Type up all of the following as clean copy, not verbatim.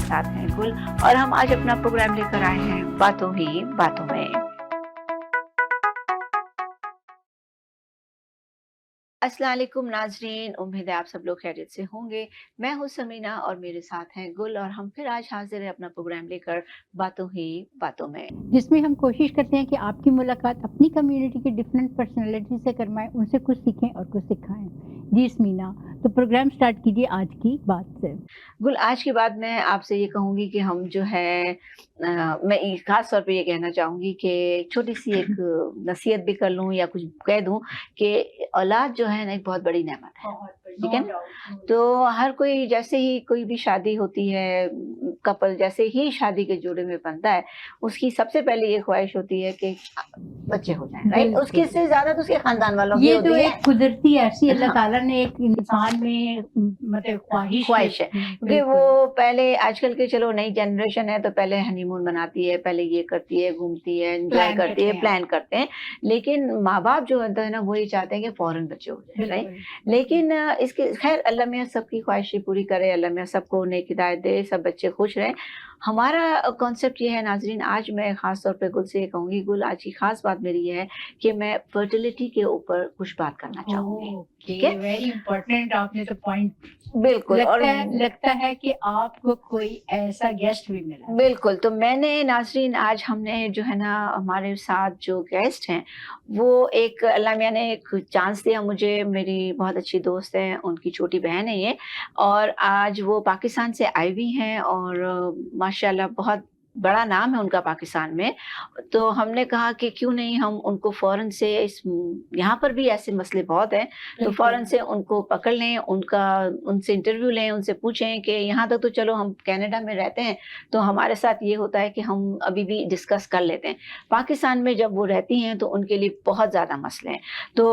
साथ हैं गुल और हम आज अपना प्रोग्राम लेकर आए हैं बातों ही बातों में। अस्सलाम वालेकुम नाजरीन, उम्मीद है आप सब लोग खैरियत से होंगे। मैं हूँ समीना और मेरे साथ हैं गुल और हम फिर आज हाजिर हैं अपना प्रोग्राम लेकर बातों ही बातों में, जिसमें हम कोशिश करते हैं कि आपकी मुलाकात अपनी कम्युनिटी की डिफरेंट पर्सनालिटी से करवाएं, उनसे कुछ सीखें और कुछ सिखाएं। जी समीना, तो प्रोग्राम स्टार्ट कीजिए आज की बात से। गुल आज के बाद मैं आपसे ये कहूँगी कि हम जो है मैं खास तौर पे ये कहना चाहूँगी कि छोटी सी एक नसीहत भी कर लूँ या कुछ कह दूँ कि औलाद जो है ना एक बहुत बड़ी नेमत है, ठीक है ना? तो हर कोई जैसे ही कोई भी शादी होती है, कपल जैसे ही शादी के जोड़े में बनता है, उसकी सबसे पहले ये ख्वाहिश होती है कि बच्चे हो जाएं, राइट? उसके से ज़्यादा तो उसके खानदान वालों की ये होती तो है। एक कुदरती ऐसी अल्लाह हाँ। ताला ने एक इंसान में मतलब ख्वाहिश है क्योंकि वो पहले आजकल के चलो नई जनरेशन है तो पहले हनीमून मनाती है, पहले ये करती है, घूमती है, एंजॉय करती है, प्लान करते हैं। लेकिन माँ बाप जो होता है ना वो ये चाहते हैं कि फौरन बच्चे हो जाए, राइट? लेकिन इसके खैर अल्लाह मियाँ सबकी ख्वाहिशें पूरी करे, अल्लाह मियाँ सबको नेक हिदायत दे, सब बच्चे खुश रहें। हमारा कॉन्सेप्ट ये है नाजरीन, आज मैं खास तौर पे गुल से ये कहूँगी, गुल आज की खास बात मेरी ये है कि मैं फर्टिलिटी के ऊपर कुछ बात करना चाहूँगी, ठीक है? वेरी इंपॉर्टेंट, आपने तो पॉइंट बिल्कुल। और लगता है कि आपको कोई ऐसा गेस्ट भी मिला। बिल्कुल, तो मैंने नाज़रीन आज हमने जो है ना हमारे साथ जो गेस्ट हैं, वो एक अल्लाह मियाँ ने एक चांस दिया मुझे, मेरी बहुत अच्छी दोस्त है, उनकी छोटी बहन है ये और आज वो पाकिस्तान से आई हुई हैं और माशाल्लाह बहुत बड़ा नाम है उनका पाकिस्तान में। तो हमने कहा कि क्यों नहीं हम उनको फ़ौरन से यहाँ पर भी ऐसे मसले बहुत हैं, तो फ़ौरन से उनको पकड़ लें, उनसे इंटरव्यू लें, उनसे पूछें कि यहाँ तक तो चलो हम कनाडा में रहते हैं, तो हमारे साथ ये होता है कि हम अभी भी डिस्कस कर लेते हैं। पाकिस्तान में जब वो रहती हैं तो उनके लिए बहुत ज़्यादा मसले हैं। तो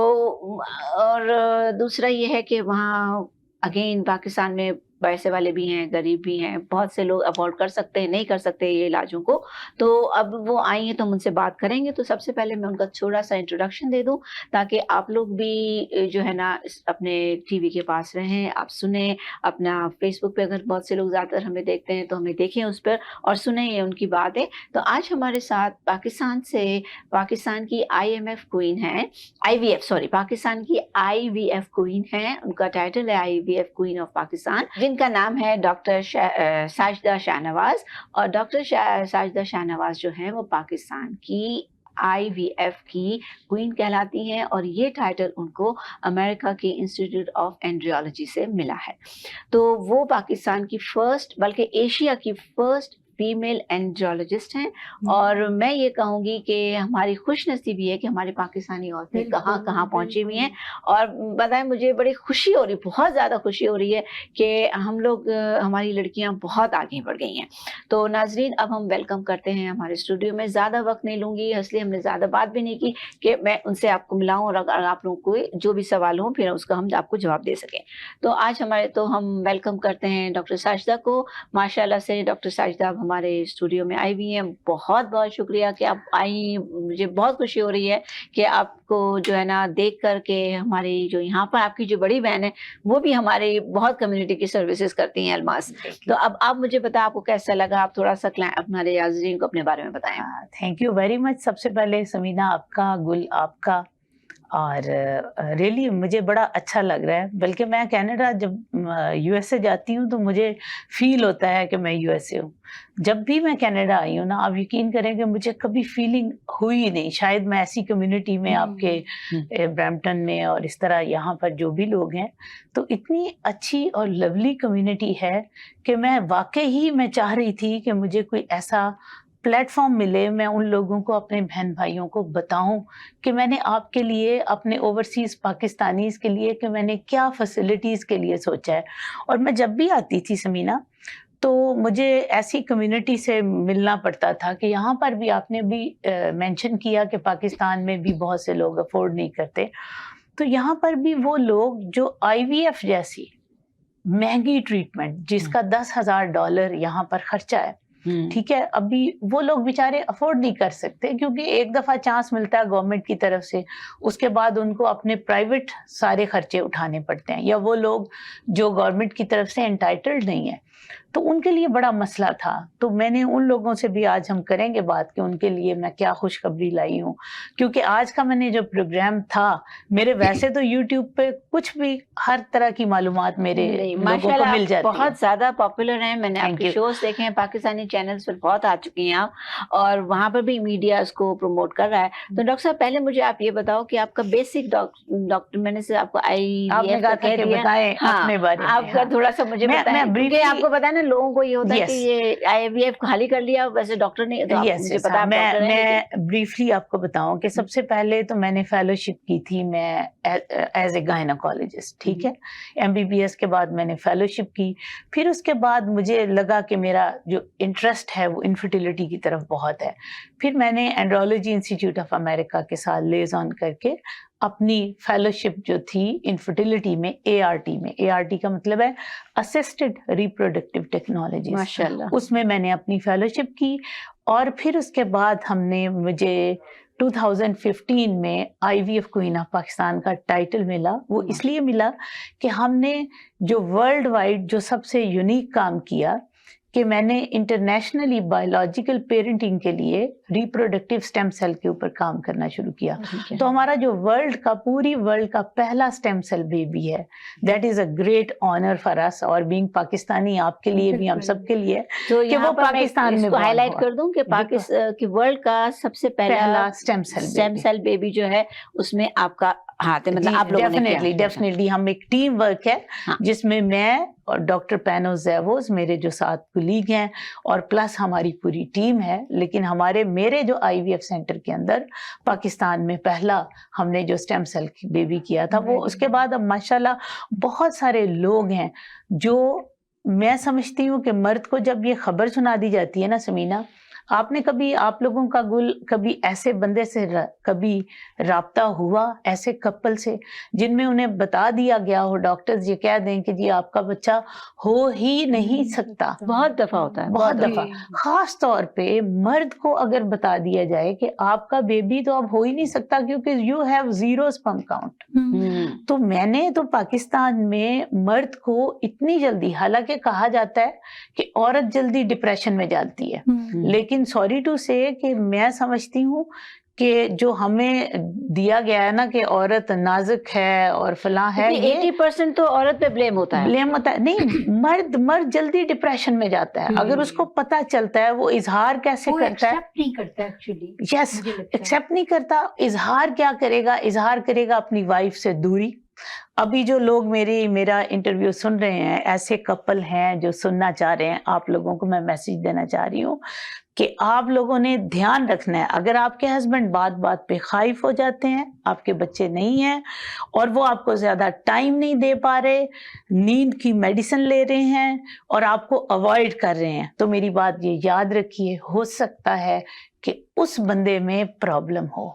और दूसरा ये है कि वहाँ अगेन पाकिस्तान में पैसे वाले भी हैं, गरीब भी हैं, बहुत से लोग अफ़ोर्ड कर सकते हैं, नहीं कर सकते ये इलाजों को। तो अब वो आई हैं तो हम उनसे बात करेंगे। तो सबसे पहले मैं उनका छोटा-सा इंट्रोडक्शन दे दूँ ताकि आप लोग भी जो है ना अपने टीवी के पास रहें, आप सुनें, अपना फ़ेसबुक पे अगर बहुत से लोग ज़्यादातर हमें देखते हैं तो हमें देखें उस पर और सुनें ये उनकी बातें। तो आज हमारे साथ पाकिस्तान की आईएमएफ क्वीन हैं, आईवीएफ सॉरी पाकिस्तान की आईवीएफ क्वीन हैं, उनका टाइटल है आईवीएफ क्वीन ऑफ पाकिस्तान, जिनका नाम है डॉक्टर साजिदा शाहनवाज़ और डॉक्टर साजिदा शाहनवाज़ जो हैं वो पाकिस्तान की आईवीएफ की क्वीन कहलाती हैं और ये टाइटल उनको अमेरिका के इंस्टीट्यूट ऑफ एंड्रियोलॉजी से मिला है। तो वो पाकिस्तान की फर्स्ट बल्कि एशिया की फर्स्ट फीमेल एंड्रियोलॉजिस्ट हैं और मैं ये कहूँगी कि हमारी खुशनसीबी है कि हमारी पाकिस्तानी औरतें कहाँ-कहाँ पहुँची हुई हैं और बताएं मुझे बड़ी खुशी हो रही, बहुत ज़्यादा खुशी हो रही है कि हम लोग हमारी लड़कियां बहुत आगे बढ़ गई हैं। तो नाजरीन अब हम वेलकम करते हैं हमारे स्टूडियो में, ज़्यादा वक्त नहीं लूँगी इसलिए हमने ज़्यादा बात भी नहीं की कि मैं उनसे आपको मिलाऊँ और अगर आप लोगों को जो भी सवाल हो फिर उसका हम आपको जवाब दे सकें। तो आज हम वेलकम करते हैं डॉक्टर साजिदा को। माशाल्लाह से डॉक्टर साजिदा हमारे स्टूडियो में आई हुई हैं। बहुत-बहुत शुक्रिया कि आप आई, मुझे बहुत खुशी हो रही है कि आपको जो है ना देख कर के हमारी जो यहाँ पर आपकी जो बड़ी बहन है, वो भी हमारी बहुत कम्युनिटी की सर्विसेज़ करती हैं अल्मास। तो अब आप मुझे बताएं आपको कैसा लगा? आप थोड़ा-सा हमारे नाज़रीन को अपने बारे में बताएं। Thank you very much. सबसे पहले समीना आपका, गुल आपका और रियली मुझे बड़ा अच्छा लग रहा है। बल्कि मैं कनाडा जब यूएसए जाती हूँ तो मुझे फील होता है कि मैं यूएसए हूँ। जब भी मैं कनाडा आई हूँ ना, आप यकीन करें कि मुझे कभी फीलिंग हुई नहीं। शायद मैं ऐसी कम्युनिटी में आपके ब्रैम्पटन में और इस तरह यहाँ पर जो भी लोग हैं, तो इतनी अच्छी और लवली कम्युनिटी है कि मैं वाकई ही मैं चाह रही थी कि मुझे कोई ऐसा प्लेटफॉर्म मिले, मैं उन लोगों को, अपने बहन भाइयों को बताऊं कि मैंने आपके लिए, अपने ओवरसीज़ पाकिस्तानीज़ के लिए कि मैंने क्या फैसिलिटीज़ के लिए सोचा है। और मैं जब भी आती थी समीना तो मुझे ऐसी कम्युनिटी से मिलना पड़ता था कि यहाँ पर भी आपने भी मेंशन किया कि पाकिस्तान में भी बहुत से लोग अफोर्ड नहीं करते, तो यहाँ पर भी वो लोग जो आईवीएफ जैसी महंगी ट्रीटमेंट जिसका $10,000 यहाँ पर खर्चा है, ठीक है, अभी वो लोग बेचारे अफोर्ड नहीं कर सकते क्योंकि एक दफ़ा चांस मिलता है गवर्नमेंट की तरफ से, उसके बाद उनको अपने प्राइवेट सारे खर्चे उठाने पड़ते हैं, या वो लोग जो गवर्नमेंट की तरफ से एंटाइटल्ड नहीं है। تو ان کے لیے بڑا مسئلہ تھا. تو میں نے ان لوگوں سے بھی آج ہم کریں گے بات کہ ان کے لیے میں کیا خوشخبری لائی ہوں, کیونکہ آج کا میں نے جو پروگرام تھا, میرے ویسے تو یوٹیوب پہ کچھ بھی ہر طرح کی معلومات میرے لوگوں کو مل جاتی ہے, بہت زیادہ پاپولر ہیں. میں نے آپ کے شوز دیکھے ہیں, پاکستانی چینلز پر بہت آ چکی ہیں آپ, اور وہاں پر بھی میڈیا اس کو پروموٹ کر رہا ہے. تو ڈاکٹر صاحب پہلے مجھے آپ یہ بتاؤ کہ آپ کا بیسک ڈاکٹر, میں نے سے آپ کو آپ نے کہا تھا کہ بتائیں اپنے بارے میں, آپ کا تھوڑا سا مجھے بتائیں, کیونکہ آپ کو پتا ہے نا لوگوں کو یہ ہوتا ہے کہ یہ آئی وی ایف خالی کر لیا, ویسے ڈاکٹر نہیں, تو مجھے پتا ہے ڈاکٹر ہیں. میں بریفلی آپ کو بتاؤں کہ سب سے پہلے تو میں نے فیلوشپ کی تھی میں ایز اے گائنیکالوجسٹ, ٹھیک ہے. MBBS کے بعد میں نے فیلوشپ کی, پھر اس کے بعد مجھے لگا کہ میرا جو انٹرسٹ ہے وہ انفرٹیلٹی کی طرف بہت ہے. پھر میں نے اینڈرولوجی انسٹیٹیوٹ آف امریکہ کے ساتھ لیزون کر کے اپنی فیلوشپ جو تھی انفرٹیلٹی میں ART میں, ART کا مطلب ہے اسسٹڈ ریپروڈکٹیو ٹیکنالوجی, ماشاءاللہ, اس میں نے اپنی فیلوشپ کی. اور پھر اس کے بعد مجھے 2015 میں IVF کوئین آف پاکستان کا ٹائٹل ملا. وہ اس لیے ملا کہ ہم نے جو ورلڈ وائڈ جو سب سے یونیک کام کیا کہ میں نے انٹرنیشنلی بایولوجیکل پیرنٹنگ کے لیے ریپروڈکٹیو سٹیم سیل کے اوپر کام کرنا شروع کیا. تو ہمارا جو پوری ورلڈ کا پہلا سٹیم سیل بیبی ہے, that is a great honour for us, اور بینگ پاکستانی آپ کے لیے بھی, ہم سب کے لیے, کہ وہ پاکستان میں ہائی لائٹ کر دوں کہ ورلڈ کا سب سے پہلا سٹیم سیل بیبی جو ہے اس میں آپ کا ہاتھ ہے, مطلب آپ لوگوں نے ڈیفینیٹلی ہم ایک ٹیم ورک ہے جس میں میں اور ڈاکٹر پینو زیووز میرے جو ساتھ کولیگ ہیں, اور پلس ہماری پوری ٹیم ہے. لیکن میرے جو IVF سینٹر کے اندر پاکستان میں پہلا ہم نے جو سٹیم سیل بیبی کیا تھا وہ, اس کے بعد اب ماشاءاللہ بہت سارے لوگ ہیں جو, میں سمجھتی ہوں کہ مرد کو جب یہ خبر سنا دی جاتی ہے نا سمینا, آپ نے آپ لوگوں کا گل کبھی ایسے بندے سے کبھی رابطہ ہوا, ایسے کپل سے جن میں انہیں بتا دیا گیا ہو, ڈاکٹرز یہ کہہ دیں کہ جی آپ کا بچہ ہو ہی نہیں سکتا. بہت دفعہ ہوتا ہے, بہت دفعہ, خاص طور پہ مرد کو اگر بتا دیا جائے کہ آپ کا بیبی تو اب ہو ہی نہیں سکتا کیونکہ یو ہیو 0 sperm count. تو میں نے تو پاکستان میں مرد کو اتنی جلدی, حالانکہ کہا جاتا ہے کہ عورت جلدی ڈپریشن میں جاتی ہے, لیکن سوری ٹو سے کہ میں سمجھتی ہوں کہ جو ہمیں دیا گیا ہے نا کہ عورت نازک ہے اور فلاں ہے, 80% تو عورت پہ بلیم ہوتا ہے. نہیں, مرد جلدی ڈپریشن میں جاتا ہے. اگر اس کو پتا چلتا ہے وہ اظہار کیسے کرتا ہے, یس ایکسیپٹ نہیں کرتا. اظہار کیا کرے گا, اظہار کرے گا اپنی وائف سے دوری. ابھی جو لوگ میرا انٹرویو سن رہے ہیں, ایسے کپل ہیں جو سننا چاہ رہے ہیں, آپ لوگوں کو میں میسج دینا چاہ رہی ہوں کہ آپ لوگوں نے دھیان رکھنا ہے. اگر آپ کے ہسبینڈ بات پہ خائف ہو جاتے ہیں, آپ کے بچے نہیں ہیں اور وہ آپ کو زیادہ ٹائم نہیں دے پا رہے, نیند کی میڈیسن لے رہے ہیں اور آپ کو اوائڈ کر رہے ہیں, تو میری بات یہ یاد رکھیے, ہو سکتا ہے کہ اس بندے میں پرابلم ہو.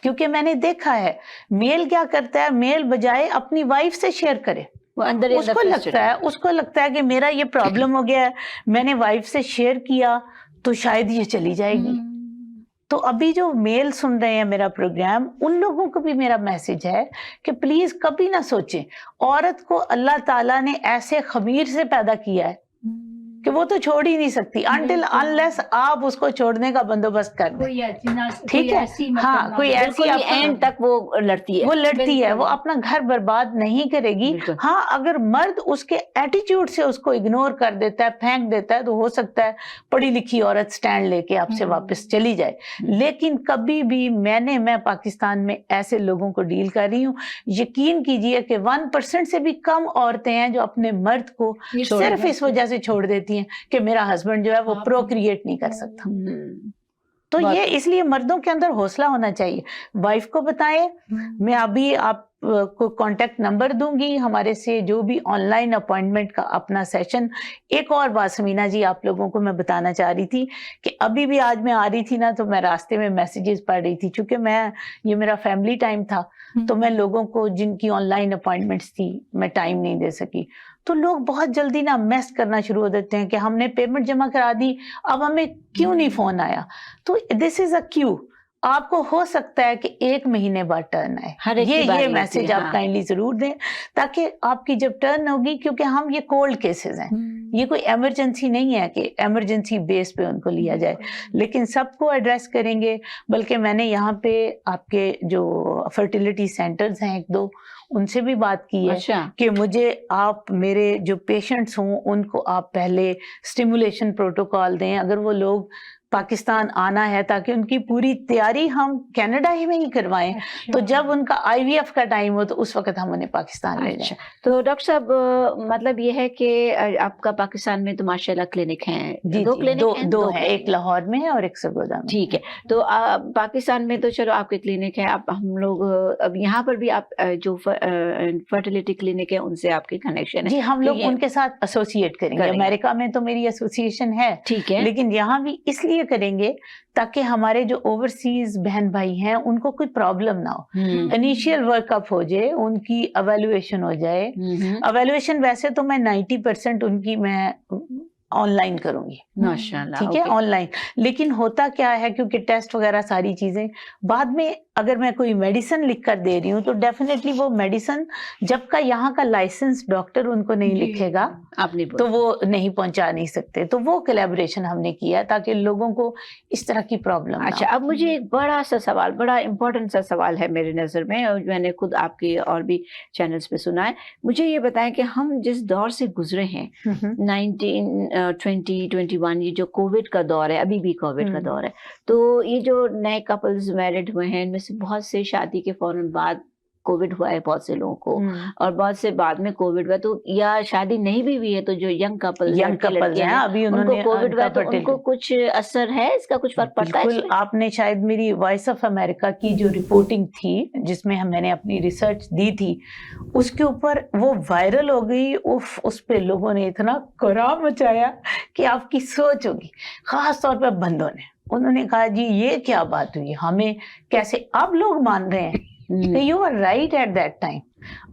کیونکہ میں نے دیکھا ہے میل کیا کرتا ہے, میل بجائے اپنی وائف سے شیئر کرے, اس کو لگتا ہے کہ میرا یہ پرابلم ہو گیا ہے, میں نے وائف سے شیئر کیا تو شاید یہ چلی جائے گی. تو ابھی جو میل سن رہے ہیں میرا پروگرام, ان لوگوں کو بھی میرا میسج ہے کہ پلیز کبھی نہ سوچیں, عورت کو اللہ تعالیٰ نے ایسے خمیر سے پیدا کیا ہے کہ وہ تو چھوڑ ہی نہیں سکتی until unless آپ اس کو چھوڑنے کا بندوبست کر دیں. ٹھیک ہے, ہاں, کوئی ایسی اینڈ تک وہ لڑتی ہے, وہ اپنا گھر برباد نہیں کرے گی. ہاں, اگر مرد اس کے ایٹیٹیوڈ سے اس کو اگنور کر دیتا ہے, پھینک دیتا ہے, تو ہو سکتا ہے پڑھی لکھی عورت سٹینڈ لے کے آپ سے واپس چلی جائے. لیکن کبھی بھی میں پاکستان میں ایسے لوگوں کو ڈیل کر رہی ہوں, یقین کیجئے کہ 1% سے بھی کم عورتیں ہیں جو اپنے مرد کو صرف اس وجہ سے چھوڑ دیتی ہیں کہ میرا ہسبینڈ جو ہے وہ پروکریٹ نہیں کر سکتا. تو یہ اس لیے مردوں کے اندر حوصلہ ہونا چاہیے. وائف کو بتائیں, میں ابھی آپ کو کانٹیکٹ نمبر دوں گی ہمارے سے, جو بھی آن لائن اپوائنٹمنٹ کا اپنا سیشن. ایک اور بات سمینا جی آپ لوگوں کو میں بتانا چاہ رہی تھی کہ ابھی بھی آج میں آ رہی تھی نا, تو میں راستے میں میسیجز پڑھ رہی تھی, چونکہ یہ میرا فیملی ٹائم تھا, تو میں لوگوں کو جن کی آن لائن اپوائنٹمنٹس تھی میں ٹائم نہیں دے سکی. تو لوگ بہت جلدی نا میس کرنا شروع ہو دیتے ہیں کہ ہم نے پیمنٹ جمع کرا دی, اب ہمیں کیوں نہیں فون آیا. تو دس از اے کیو. आपको हो सकता है कि 1 महीने बाद टर्न आए, हर एक की बारी ये होती मैसेज है, आप हाँ। काइंडली जरूर दें, ताकि आपकी जब टर्न होगी, क्योंकि हम ये कोल्ड केसेस हैं, ये कोई इमरजेंसी नहीं है कि इमरजेंसी बेस पे उनको लिया जाए, लेकिन सबको एड्रेस करेंगे। बल्कि मैंने यहाँ पे आपके जो फर्टिलिटी सेंटर्स हैं 1-2, उनसे भी बात की है अच्छा, कि मुझे आप मेरे जो पेशेंट्स हों उनको आप पहले स्टिमुलेशन प्रोटोकॉल दें, अगर वो लोग पाकिस्तान आना है, ताकि उनकी पूरी तैयारी हम कनाडा ही में ही करवाएं, तो जब उनका आईवीएफ का टाइम हो तो उस वक्त हम उन्हें पाकिस्तान ले अच्छा। जाएं। तो डॉक्टर साहब मतलब ये है कि आपका पाकिस्तान में तो माशाल्लाह क्लिनिक हैं, जी 2 जी, क्लिनिक हैं? 2 2 हैं, एक लाहौर में है और एक सरगोदा में। ठीक है। तो पाकिस्तान में तो चलो आपके क्लिनिक है, अब हम लोग अब यहाँ पर भी आप जो फर्टिलिटी क्लिनिक है उनसे आपके कनेक्शन है। जी, हम तो लोग ये उनके साथ एसोसिएट करेंगे। अमेरिका में तो मेरी एसोसिएशन है, ठीक है। लेकिन यहाँ भी इसलिए करेंगे ताकि हमारे जो ओवरसीज बहन भाई हैं उनको कोई प्रॉब्लम ना हो। इनिशियल वर्कअप हो जाए, उनकी एवेल्युएशन हो जाए। एवेल्युएशन वैसे तो मैं 90% उनकी मैं ऑनलाइन करूंगी, माशाल्लाह, ठीक है, ओके। ऑनलाइन। लेकिन होता क्या है, क्योंकि टेस्ट वगैरह सारी चीजें बाद में, अगर मैं कोई मेडिसिन लिख कर दे रही हूँ तो डेफिनेटली वो मेडिसिन जब का यहाँ का लाइसेंस डॉक्टर उनको नहीं लिखेगा, आप नहीं तो वो नहीं पहुंचा नहीं सकते। तो वो कोलैबोरेशन हमने किया है ताकि लोगों को इस तरह की प्रॉब्लम ना अच्छा, हो। अब मुझे एक बड़ा सा सवाल, बड़ा इम्पोर्टेंट सा सवाल है मेरी नज़र में, और मैंने खुद आपके और भी चैनल्स पे सुना है। मुझे ये बताएं कि हम जिस दौर से गुजरे हैं, 2021 ये जो कोविड का दौर है, अभी भी कोविड का दौर है, तो ये जो नए कपल्स मैरिड हुए हैं, इनमें से बहुत से शादी के फौरन बाद कोविड हुआ है बहुत से लोगों को, और बहुत से बाद में कोविड हुआ, तो या शादी नहीं भी हुई है तो जो यंग कपल्स हैं अभी, उनको उन्होंने कोविड हुआ, तो उनको कुछ असर है, इसका कुछ फर्क पड़ता है? बिल्कुल। आपने शायद मेरी वॉइस ऑफ अमेरिका की जो रिपोर्टिंग थी, जिसमें मैंने अपनी रिसर्च दी थी, उसके ऊपर वो वायरल हो गई। उफ, उस पे लोगों ने इतना कोहराम मचाया कि आपकी सोच होगी, खास तौर पर बंदों ने। उन्होंने कहा जी ये क्या बात हुई, हमें कैसे, अब लोग मान रहे हैं कि you are right at that time.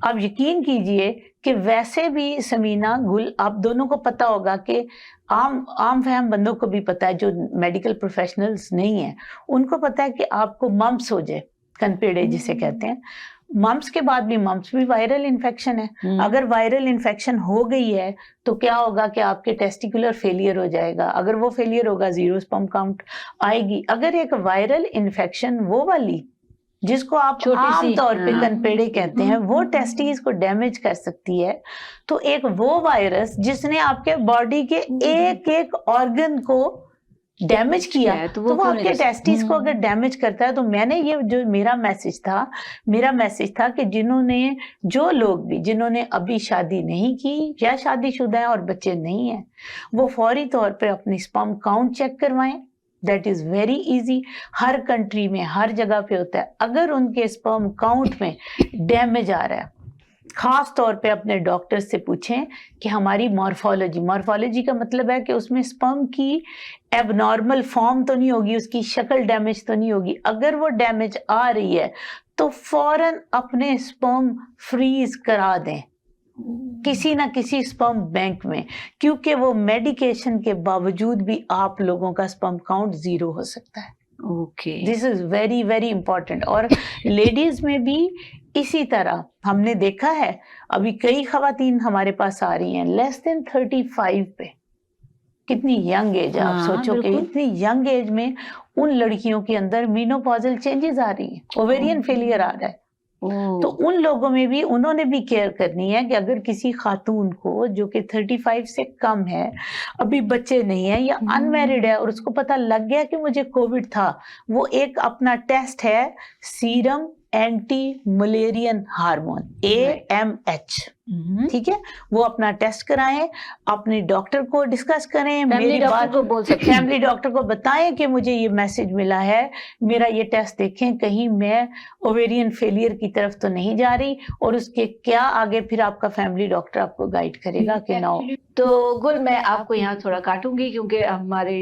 अब यकीन कीजिए कि वैसे भी समीना, गुल, आप दोनों को पता होगा कि आम फहम बंदों को भी पता है, जो मेडिकल प्रोफेशनल्स नहीं है, उनको पता है कि आपको मम्प्स हो जाए, कनपेड़े जिसे कहते हैं, मम्प्स के बाद भी, मम्प्स भी वायरल इन्फेक्शन है। अगर वायरल इन्फेक्शन हो गई है तो क्या होगा कि आपके टेस्टिकुलर फेलियर हो जाएगा। अगर वो फेलियर होगा, 0 स्पर्म काउंट आएगी। अगर एक वायरल इन्फेक्शन वो वाली जिसको आप आम तौर पे कनपेड़े कहते हैं, वो टेस्टिस को डैमेज कर सकती है, तो एक वो वायरस जिसने आपके बॉडी के एक एक ऑर्गन को डैमेज किया, तो वो आपके टेस्टिस को अगर डैमेज करता है, तो मैंने ये जो मेरा मैसेज था कि जो लोग भी जिन्होंने अभी शादी नहीं की या शादीशुदा है और बच्चे नहीं हैं, वो फौरी तौर पे अपनी स्पर्म काउंट चेक करवाएं। That is very easy, her country में हर जगह पे होता है। अगर उनके स्पर्म काउंट में डैमेज आ रहा है, खास तौर पे अपने डॉक्टर से पूछें कि हमारी मॉर्फोलॉजी का मतलब है कि उसमें स्पर्म की एबनॉर्मल फॉर्म तो नहीं होगी, उसकी शक्ल डैमेज तो नहीं होगी। अगर वो डैमेज आ रही है तो फौरन अपने स्पर्म फ्रीज करा दें किसी ना किसी स्पर्म बैंक में, क्योंकि वो मेडिकेशन के बावजूद भी आप लोगों का स्पर्म काउंट 0 हो सकता है। Okay, this is very very important. और लेडीज में भी इसी तरह हमने देखा है, अभी कई खवातीन हमारे पास आ रही हैं लेस देन 35 पे। कितनी यंग एज है, आप सोचो कि इतनी यंग एज में उन लड़कियों के अंदर मीनोपॉजल चेंजेस आ रही हैं, ओवेरियन फेलियर आ रहा है। तो उन लोगों में भी उन्होंने भी केयर करनी है कि अगर किसी खातून को जो कि 35 से कम है, अभी बच्चे नहीं है या अनमैरिड है, और उसको पता लग गया कि मुझे कोविड था, वो एक अपना टेस्ट है serum anti Mullerian hormone AMH, ठीक है, वो अपना टेस्ट कराएं, अपने डॉक्टर को डिस्कस करें, मेरी बात को बोल सकते हैं, फैमिली डॉक्टर को बताएं कि मुझे ये मैसेज मिला है, मेरा ये टेस्ट देखें, कहीं मैं ओवेरियन फेलियर की तरफ तो नहीं जा रही, और उसके क्या आगे फिर आपका फैमिली डॉक्टर आपको गाइड करेगा कि ना हो। تو گل میں آپ کو یہاں تھوڑا کاٹوں گی کیونکہ ہمارے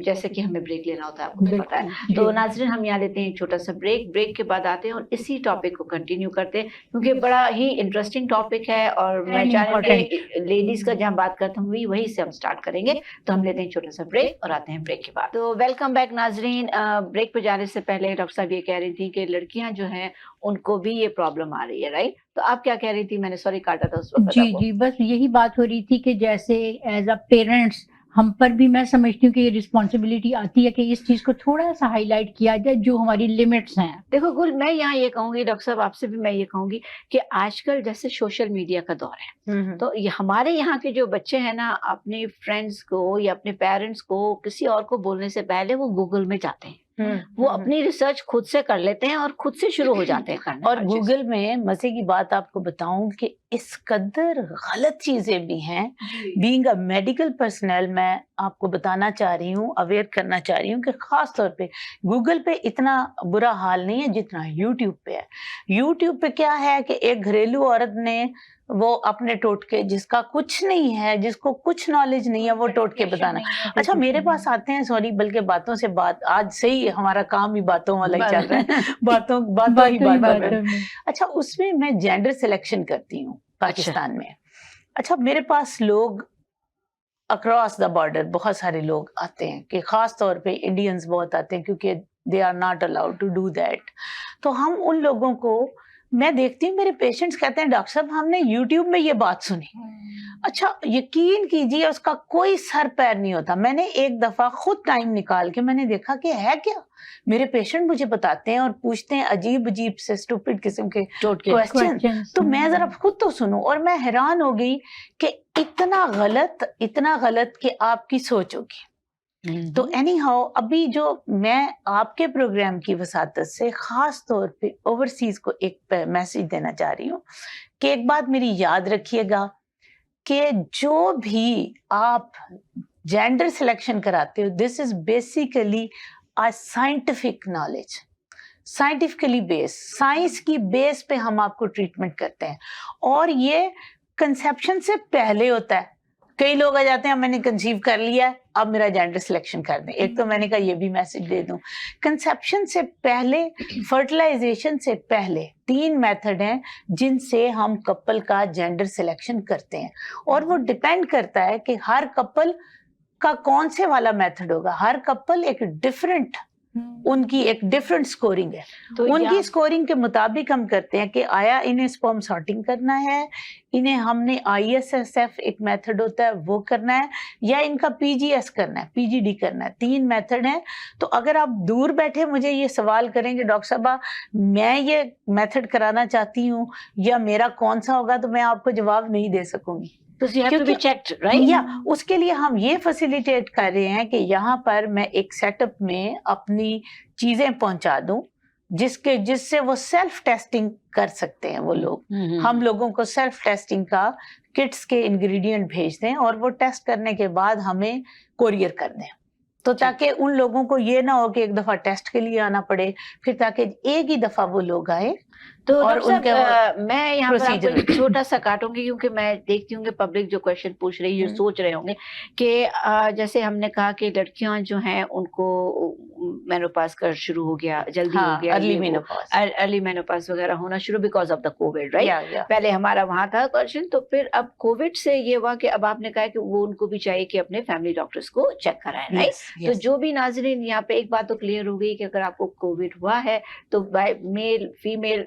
جیسے کہ ہمیں بریک لینا ہوتا ہے، آپ کو تو پتا ہے. بالکل تو جی ناظرین ہم یہاں لیتے ہیں ایک چھوٹا سا بریک کے بعد آتے ہیں اور اسی ٹاپک کو کنٹینیو کرتے ہیں کیونکہ بڑا ہی انٹرسٹنگ ٹاپک ہے اور میں And چاہ رہی ہوں important. کہ لیڈیز کا جہاں بات کرتا ہوں وہی سے ہم سٹارٹ کریں گے. تو ہم لیتے ہیں چھوٹا سا بریک اور آتے ہیں بریک کے بعد. تو ویلکم بیک ناظرین. بریک پہ جانے سے پہلے ڈاکٹر صاحب یہ کہہ رہی تھی کہ لڑکیاں جو ہیں ان کو بھی یہ پرابلم آ رہی ہے، رائٹ؟ تو آپ کیا کہہ رہی تھی؟ میں نے سوری کاٹا تھا اس وقت جی آپ کو. جی بس یہی بات ہو رہی تھی کہ جیسے ایز اے پیرنٹس ہم پر بھی میں سمجھتی ہوں کہ یہ رسپانسبلٹی آتی ہے کہ اس چیز کو تھوڑا سا ہائی لائٹ کیا جائے جو ہماری لمٹس ہیں. دیکھو گل، میں یہاں یہ کہوں گی ڈاکٹر صاحب، آپ سے بھی میں یہ کہوں گی کہ آج کل جیسے سوشل میڈیا کا دور ہے تو ہمارے یہاں کے جو بچے ہیں نا اپنے فرینڈس کو یا اپنے پیرنٹس کو کسی اور کو بولنے سے پہلے وہ گوگل میں جاتے ہیں، وہ اپنی ریسرچ خود سے کر لیتے ہیں اور خود سے شروع ہو جاتے ہیں کرنے. اور گوگل میں مزے کی بات آپ کو بتاؤں کہ اس قدر غلط چیزیں بھی ہیں. بینگ اے میڈیکل پرسنل میں آپ کو بتانا چاہ رہی ہوں، اویئر کرنا چاہ رہی ہوں کہ خاص طور پہ گوگل پہ اتنا برا حال نہیں ہے جتنا یوٹیوب پہ ہے. یوٹیوب پہ کیا ہے کہ ایک گھریلو عورت نے وہ اپنے ٹوٹکے، جس کا کچھ نہیں ہے، جس کو کچھ نالج نہیں ہے، وہ ٹوٹکے بتانا. اچھا میرے پاس آتے ہیں، سوری بلکہ باتوں سے بات، آج سے ہی ہمارا کام ہی باتوں والا ہی چل رہا ہے، باتوں ہی باتوں میں. اچھا اس میں جینڈر سلیکشن کرتی ہوں پاکستان میں. اچھا میرے پاس لوگ اکراس دا بارڈر بہت سارے لوگ آتے ہیں کہ خاص طور پہ انڈینز بہت آتے ہیں کیونکہ they are not allowed to do that. تو ہم ان لوگوں کو، میں دیکھتی ہوں میرے پیشنٹس کہتے ہیں ڈاکٹر صاحب ہم نے یوٹیوب میں یہ بات سنی. اچھا یقین کیجیے اس کا کوئی سر پیر نہیں ہوتا. میں نے ایک دفعہ خود ٹائم نکال کے میں نے دیکھا کہ ہے کیا. میرے پیشنٹ مجھے بتاتے ہیں اور پوچھتے ہیں عجیب سے اسٹوپڈ قسم کے کوسچن. تو میں ذرا خود تو سنوں، اور میں حیران ہو گئی کہ اتنا غلط کہ آپ کی سوچ ہوگی. تو اینی ہاؤ ابھی جو میں آپ کے پروگرام کی وساطت سے خاص طور پہ اوورسیز کو ایک میسج دینا چاہ رہی ہوں کہ ایک بات میری یاد رکھیے گا کہ جو بھی آپ جینڈر سلیکشن کراتے ہو، this is basically scientific knowledge, scientifically base, science کی بیس پہ ہم آپ کو ٹریٹمنٹ کرتے ہیں. اور یہ کنسیپشن سے پہلے ہوتا ہے. کئی لوگ آ جاتے ہیں میں نے کنسیو کر لیا ہے اب میرا جینڈر سلیکشن کر دیں. ایک تو میں نے کہا یہ بھی میسج دے دوں، کنسیپشن سے پہلے، فرٹیلائزیشن سے پہلے 3 میتھڈ ہیں جن سے ہم کپل کا جینڈر سلیکشن کرتے ہیں. اور وہ ڈیپینڈ کرتا ہے کہ ہر کپل کا کون سے والا میتھڈ ہوگا. ہر کپل ایک ڈفرنٹ، ان کی ایک ڈفرنٹ سکورنگ ہے. تو ان کی سکورنگ کے مطابق ہم کرتے ہیں کہ آیا انہیں سپرم سارٹنگ کرنا ہے، انہیں ہم نے ISSF ایک میتھڈ ہوتا ہے وہ کرنا ہے، یا ان کا PGS کرنا ہے، PGD کرنا ہے. 3 میتھڈ ہیں. تو اگر آپ دور بیٹھے مجھے یہ سوال کریں کہ ڈاکٹر صاحبہ میں یہ میتھڈ کرانا چاہتی ہوں یا میرا کون سا ہوگا، تو میں آپ کو جواب نہیں دے سکوں گی. یا اس کے لیے ہم یہ فیسیلیٹیٹ کر رہے ہیں کہ یہاں پر میں ایک سیٹ اپ میں اپنی چیزیں پہنچا دوں جس سے وہ سیلف ٹیسٹنگ کر سکتے ہیں. وہ لوگ، ہم لوگوں کو سیلف ٹیسٹنگ کا کٹس کے انگریڈینٹ بھیج دیں اور وہ ٹیسٹ کرنے کے بعد ہمیں کوریئر کر دیں. تو تاکہ ان لوگوں کو یہ نہ ہو کہ ایک دفعہ ٹیسٹ کے لیے آنا پڑے، پھر تاکہ ایک ہی دفعہ وہ لوگ آئے. تو اور ان کے میں یہاں پر آپ کو چھوٹا سا کاٹوں گی کیونکہ میں دیکھتی ہوں کہ پبلک جو کوشچن پوچھ رہی ہے سوچ رہے ہوں گے کہ جیسے ہم نے کہا کہ لڑکیاں جو ہیں ان کو مینوپاز کا شروع ہو گیا، جلدی ہو گیا، ارلی مینوپاز وغیرہ ہونا شروع because of the Covid, right? پہلے ہمارا وہاں تھا کوشچن، تو پھر اب کووڈ سے یہ ہوا کہ اب آپ نے کہا کہ وہ ان کو بھی چاہیے کہ اپنے فیملی ڈاکٹرز کو چیک کرائیں، رائٹ؟ تو جو بھی ناظرین یہاں پہ ایک بات تو کلیئر ہو گئی کہ اگر آپ کو کووڈ ہوا ہے تو میل فیمیل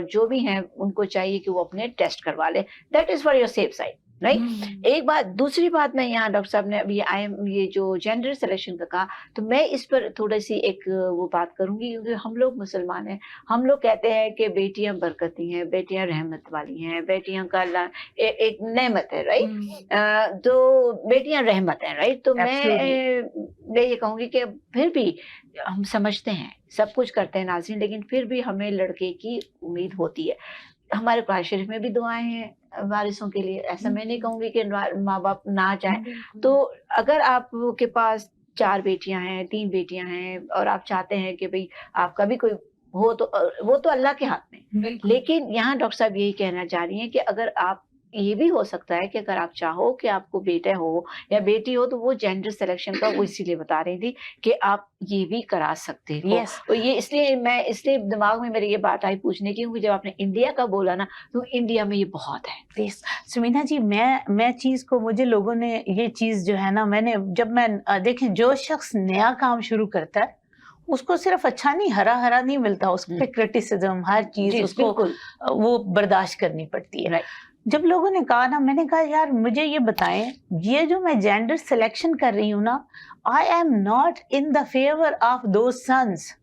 جو بھی ہیں ان کو چاہیے کہ وہ اپنے ٹیسٹ کروا لیں. That is for your safe side, right? ایک بات. دوسری بات میں یہاں ڈاکٹر صاحب نے ابھی یہ جو جینڈر سلیکشن کا کہا تو میں اس پر تھوڑی سی ایک وہ بات کروں گی کیونکہ ہم لوگ مسلمان ہیں، ہم لوگ کہتے ہیں کہ بیٹیاں برکتی ہیں، بیٹیاں رحمت والی ہیں، بیٹیاں کا اللہ ایک نعمت ہے، رائٹ؟ تو بیٹیاں رحمت ہیں، رائٹ؟ تو میں یہ کہوں گی کہ پھر بھی ہم سمجھتے ہیں، سب کچھ کرتے ہیں ناظرین، لیکن پھر بھی ہمیں لڑکے کی امید ہوتی ہے. ہمارے قرآن شریف میں بھی دعائیں ہیں وارثوں کے لیے. ایسا میں نہیں کہوں گی کہ ماں باپ نہ چاہیں. تو اگر آپ کے پاس 4 بیٹیاں ہیں، 3 بیٹیاں ہیں اور آپ چاہتے ہیں کہ بھئی آپ کا بھی کوئی ہو تو وہ تو اللہ کے ہاتھ میں. لیکن یہاں ڈاکٹر صاحب یہی کہنا چاہ رہی ہیں کہ اگر آپ ये भी हो सकता है कि अगर आप चाहो कि आपको बेटा हो या बेटी हो, तो वो जेंडर सिलेक्शन का वो इसीलिए बता रही थी कि आप ये भी करा सकते हो। यस तो ये इसलिए दिमाग में मेरे ये बात आई पूछने की, क्योंकि जब आपने इंडिया का बोला ना, तो इंडिया में ये बहुत है। यस सुमीना जी, मैं चीज को, मुझे लोगों ने ये चीज जो है ना, मैंने जब मैं देखें, जो शख्स नया काम शुरू करता है उसको सिर्फ अच्छा नहीं, हरा हरा नहीं मिलता, उस पे क्रिटिसिज्म हर चीज जी, उसको बिल्कुल। वो बर्दाश्त करनी पड़ती है। राइट। जब लोगों ने कहा ना, मैंने कहा यार मुझे ये बताएं, ये जो मैं जेंडर सिलेक्शन कर रही हूँ ना, I am not in the favour of those sons,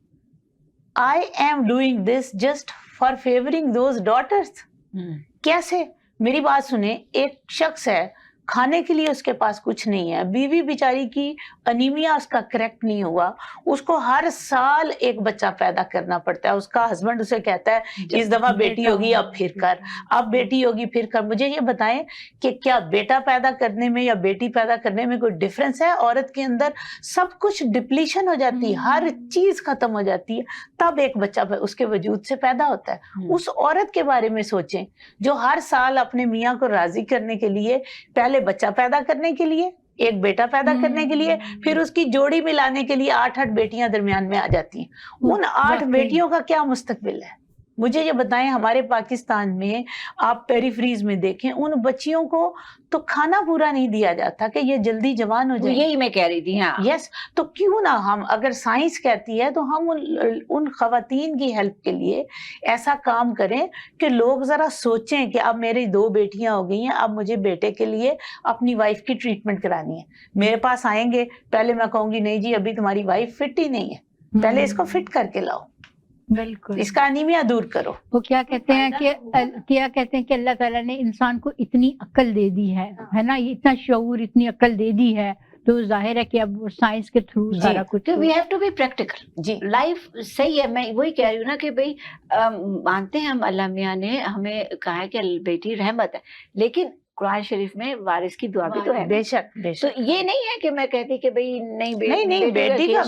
I am doing this just for favouring those daughters. कैसे? मेरी बात सुने, एक शख्स है, खाने के लिए उसके पास कुछ नहीं है, बीवी बेचारी की अनीमिया उसका करेक्ट नहीं हुआ, उसको हर साल एक बच्चा पैदा करना पड़ता है। उसका हस्बैंड उसे कहता है इस दफा बेटी होगी अब फिर कर, अब बेटी होगी फिर कर। मुझे ये बताएं कि क्या बेटा पैदा करने में या बेटी पैदा करने में कोई डिफरेंस है? औरत के अंदर सब कुछ डिप्लीशन हो जाती है, हर चीज खत्म हो जाती है, तब एक बच्चा उसके वजूद से पैदा होता है। उस औरत के बारे में सोचें जो हर साल अपने मियाँ को राजी करने के लिए, पहले बच्चा पैदा करने के लिए, एक बेटा पैदा करने के लिए, फिर उसकी जोड़ी मिलाने के लिए 8-8 बेटियां दरमियान में आ जाती हैं। उन 8 बेटियों का क्या मुस्तकबिल है? मुझे ये बताएं, हमारे पाकिस्तान में आप पेरीफ्रीज में देखें, उन बच्चियों को तो खाना पूरा नहीं दिया जाता कि ये जल्दी जवान हो जाए। यही मैं कह रही थी। हाँ। यस, तो क्यों ना हम, अगर साइंस कहती है तो हम उन खवातीन की हेल्प के लिए ऐसा काम करें कि लोग जरा सोचें कि अब मेरी 2 बेटियां हो गई हैं, अब मुझे बेटे के लिए अपनी वाइफ की ट्रीटमेंट करानी है। मेरे पास आएंगे, पहले मैं कहूंगी नहीं जी अभी तुम्हारी वाइफ फिट ही नहीं है, पहले इसको फिट करके लाओ, बिल्कुल, इसका अनीमिया दूर करो। वो क्या कहते हैं कि अल्लाह ताला ने इंसान को इतनी अक्ल दे दी है ना, ये इतना शऊर, इतनी अक्ल दे दी है, तो जाहिर है कि अब साइंस के थ्रू सारा कुछ। तो we have to be practical. जी, लाइफ सही है, मैं वही कह रही हूँ ना कि भाई मानते हैं हम, अल्लाह मियाँ ने हमें कहा है कि बेटी रहमत है, लेकिन कुरान शरीफ में वारिस की दुआ भी तो है। बेशक बेशक। तो ये नहीं है कि मैं कहती कि भाई नहीं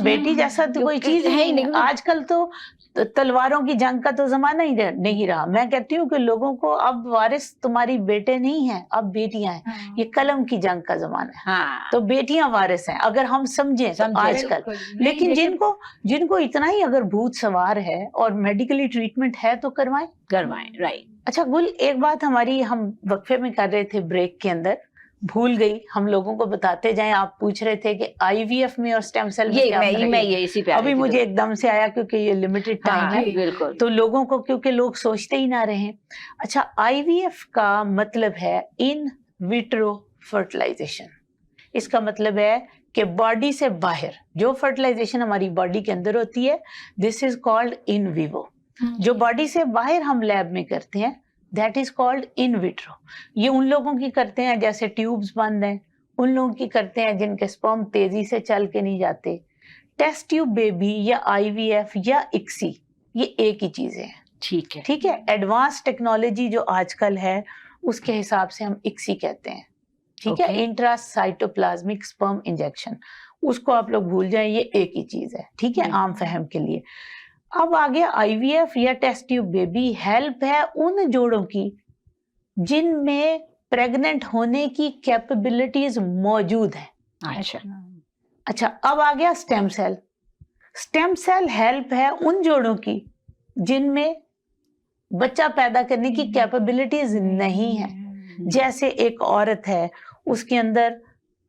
बेटी जैसा तो कोई चीज है ही नहीं। आजकल तो तलवारों की जंग का तो जमाना ही नहीं रहा। मैं कहती हूँ कि लोगों को अब वारिस तुम्हारी बेटे नहीं है, अब बेटियां हैं। ये कलम की जंग का जमाना है। हाँ। तो बेटियां वारिस हैं अगर हम समझें तो आजकल। लेकिन जिनको इतना ही अगर भूत सवार है और मेडिकली ट्रीटमेंट है तो करवाएं। राइट। अच्छा गुल, एक बात हमारी हम वक्फे में कर रहे थे ब्रेक के अंदर, भूल गई, हम लोगों को बताते जाएं। आप पूछ रहे थे कि आईवीएफ में और स्टेम सेल में क्या फर्क है? ये इसी पे अभी मुझे एकदम से आया क्योंकि ये लिमिटेड टाइम है। बिल्कुल। तो लोगों को, क्योंकि लोग सोचते ही ना रहे। अच्छा, आईवीएफ का मतलब है इन विट्रो फर्टिलाइजेशन। इसका मतलब है कि बॉडी से बाहर जो फर्टिलाइजेशन हमारी बॉडी के अंदर होती है, this is called in vivo. जो बॉडी से बाहर हम लैब में करते हैं, that is called in vitro. ये उन लोगों की करते हैं जैसे ट्यूब्स बंद हैं, उन लोगों की करते हैं जिनके स्पर्म तेजी से चल के नहीं जाते। टेस्ट ट्यूब बेबी या आईवीएफ या इक्सी, ये एक ही चीजें हैं। ठीक है। एडवांस टेक्नोलॉजी जो आजकल है उसके हिसाब से हम इक्सी कहते हैं। ठीक है, इंट्रासाइटोप्लाज्मिक स्पर्म इंजेक्शन, उसको आप लोग भूल जाएं, ये एक ही चीज है। ठीक है, आम फहम के लिए। अब आ गया आईवीएफ या टेस्ट ट्यूब बेबी। हेल्प है उन जोड़ों की जिनमें प्रेग्नेंट होने की कैपेबिलिटीज मौजूद है। अच्छा, अब आ गया stem cell. Stem cell help है उन जोड़ों की जिनमें बच्चा पैदा करने की कैपेबिलिटीज नहीं है। जैसे एक औरत है, उसके अंदर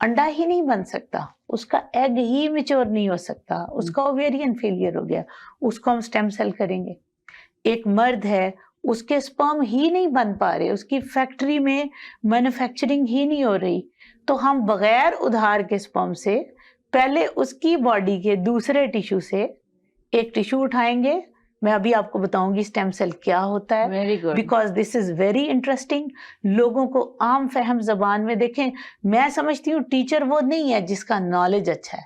अंडा ही नहीं बन सकता, उसका एग ही मैच्योर नहीं हो सकता, उसका ओवेरियन फेलियर हो गया, उसको हम स्टेम सेल करेंगे। एक मर्द है, उसके स्पर्म ही नहीं बन पा रहे, उसकी फैक्ट्री में मैन्युफैक्चरिंग ही नहीं हो रही, तो हम बगैर उधार के स्पर्म से पहले उसकी बॉडी के दूसरे टिश्यू से एक टिश्यू उठाएंगे। मैं अभी आपको बताऊंगी स्टेम सेल क्या होता है। Very good. Because this is very interesting. लोगों को आम फहम जबान में, देखें, मैं समझती हूँ टीचर वो नहीं है जिसका नॉलेज अच्छा है,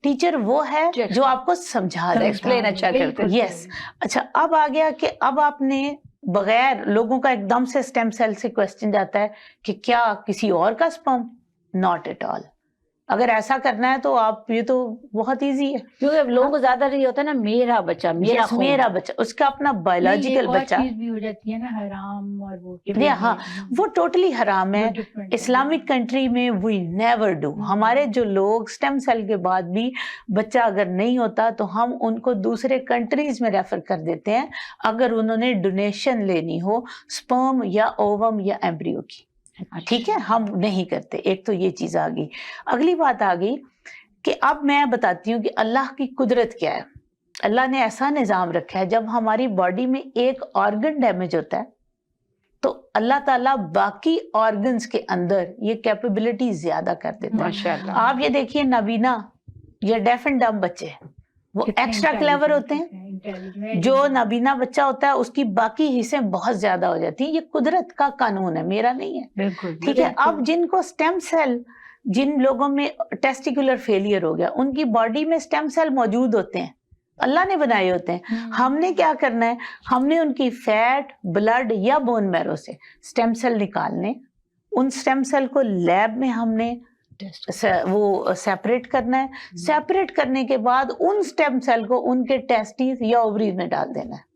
टीचर वो है जो आपको समझा दे, एक्सप्लेन अच्छा करते हैं। यस। अच्छा, अब आ गया कि अब आपने बगैर, लोगों का एकदम से स्टेम सेल से क्वेश्चन जाता है कि क्या किसी और का स्पर्म? Not at all. اگر ایسا کرنا ہے تو آپ یہ تو بہت ایزی ہے. کیونکہ لوگوں کو زیادہ یہ ہوتا ہے نا میرا بچہ میرا خون. میرا بچہ, اس کا اپنا بایولوجیکل بچہ چیز بھی ہو جاتی ہے نا حرام, اور وہ ہاں وہ ٹوٹلی حرام ہے. اسلامک کنٹری میں وی نیور ڈو. ہمارے جو لوگ اسٹیم سیل کے بعد بھی بچہ اگر نہیں ہوتا تو ہم ان کو دوسرے کنٹریز میں ریفر کر دیتے ہیں اگر انہوں نے ڈونیشن لینی ہو سپرم یا اووم یا ایمبریو کی. ٹھیک ہے, ہم نہیں کرتے. ایک تو یہ چیز آ گئی. اگلی بات آ گئی کہ اب میں بتاتی ہوں کہ اللہ کی قدرت کیا ہے. اللہ نے ایسا نظام رکھا ہے جب ہماری باڈی میں ایک آرگن ڈیمیج ہوتا ہے تو اللہ تعالیٰ باقی آرگنز کے اندر یہ کیپیبلٹی زیادہ کر دیتا ہے. ماشاءاللہ. آپ یہ دیکھیے نابینا یا ڈیف اینڈ ڈمب بچے وہ ایکسٹرا کلیور ہوتے ہیں. جو نابینا بچہ ہوتا ہے اس کی باقی حصے بہت زیادہ ہو جاتی ہیں. یہ قدرت کا قانون ہے, میرا نہیں ہے. بالکل ٹھیک ہے. اب جن کو سٹیم سیل, جن لوگوں میں ٹیسٹیکولر فیلئر ہو گیا, ان کی باڈی میں سٹیم سیل موجود ہوتے ہیں, اللہ نے بنائے ہوتے ہیں. ہم نے کیا کرنا ہے, ہم نے ان کی فیٹ, بلڈ یا بون میرو سے سٹیم سیل نکالنے, ان سٹیم سیل کو لیب میں ہم نے وہ سیپریٹ کرنا ہے. سیپریٹ کرنے کے بعد ان سٹیم سیل کو ان کے ٹیسٹیز یا اووریز میں ڈال دینا ہے,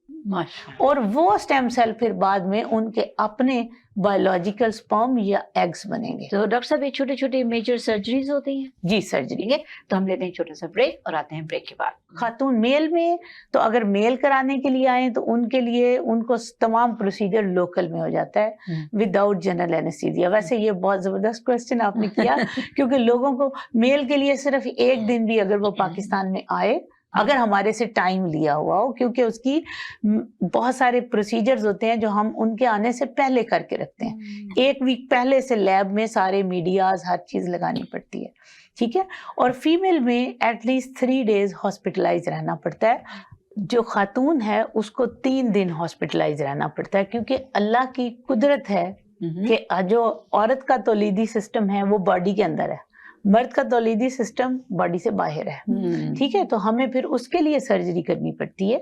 اور وہ سٹیم سیل پھر بعد میں ان کے اپنے بایولوجیکل سپرم یا ایگز بنیں گے. تو ڈاکٹر صاحب یہ چھوٹے چھوٹے میجر سرجریز ہوتی ہیں؟ جی سرجری. تو ہم لیتے ہیں چھوٹا سا بریک اور آتے ہیں بریک کے بعد. خاتون میل میں تو اگر میل کرانے کے لیے آئیں تو ان کے لیے ان کو تمام پروسیجر لوکل میں ہو جاتا ہے ود آؤٹ جنرل اینستھیزیا. ویسے یہ بہت زبردست کوشچن آپ نے کیا کیونکہ لوگوں کو میل کے لیے صرف ایک دن بھی اگر وہ پاکستان میں آئے, اگر ہمارے سے ٹائم لیا ہوا ہو, کیونکہ اس کی بہت سارے پروسیجرز ہوتے ہیں جو ہم ان کے آنے سے پہلے کر کے رکھتے ہیں. ایک ویک پہلے سے لیب میں سارے میڈیاز ہر چیز لگانی پڑتی ہے. ٹھیک ہے. اور فیمیل میں ایٹ لیسٹ 3 days ہاسپٹلائز رہنا پڑتا ہے. جو خاتون ہے اس کو 3 دن ہاسپٹلائز رہنا پڑتا ہے, کیونکہ اللہ کی قدرت ہے کہ جو عورت کا تولیدی سسٹم ہے وہ باڈی کے اندر ہے, مرد کا تولیدی سسٹم باڈی سے باہر ہے. ٹھیک ہے. تو ہمیں پھر اس کے لیے سرجری کرنی پڑتی ہے